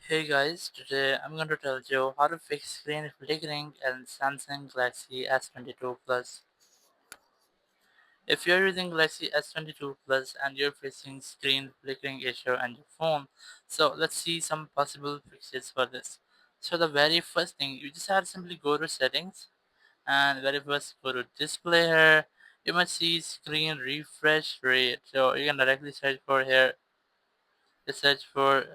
Hey guys, today I'm going to tell you how to fix screen flickering in Samsung Galaxy S22 Plus. If you're using Galaxy S22 Plus and you're facing screen flickering issue on your phone, so let's see some possible fixes for this. So the very first thing, you just have to simply go to settings and very first go to display here. You must see screen refresh rate. So you can directly search for here, just search for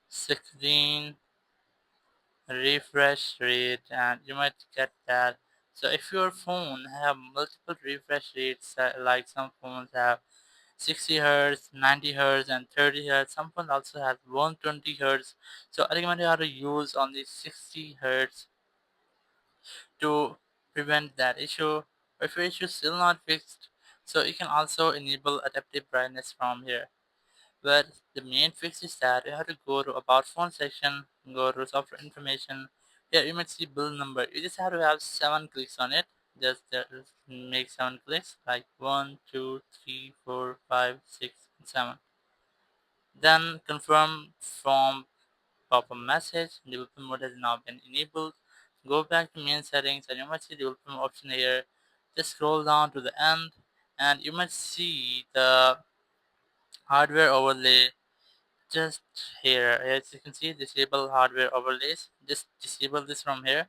screen refresh rate and you might get that. So if your phone have multiple refresh rates, like some phones have 60 hertz, 90 hertz and 30 hertz, some phones also have 120 hertz. So I recommend you how to use only 60 hertz to prevent that issue. Or if your issue is still not fixed, so you can also enable adaptive brightness from here. But the main fix is that you have to go to about phone section, go to software information. Here you might see build number. You just have to have 7 clicks on it. Just make 7 clicks like 1, 2, 3, 4, 5, 6, and 7. Then confirm from pop-up message. Developer mode has now been enabled. Go back to main settings and you might see the developer option here. Just scroll down to the end and you might see the hardware overlay just here. As you can see, disable hardware overlays. Just disable this from here.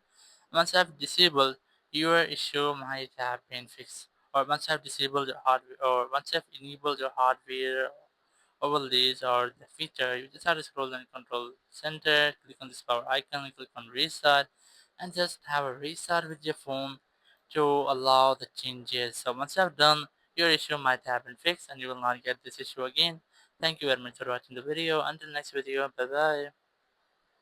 Once I've disabled, your issue might have been fixed. Or once I've disabled your hardware, or once I've enabled your hardware overlays or the feature, you just have to scroll down control center, click on this power icon, and click on restart, and just have a restart with your phone to allow the changes. So once you have done, your issue might have been fixed and you will not get this issue again. Thank you very much for watching the video. Until next video, bye bye.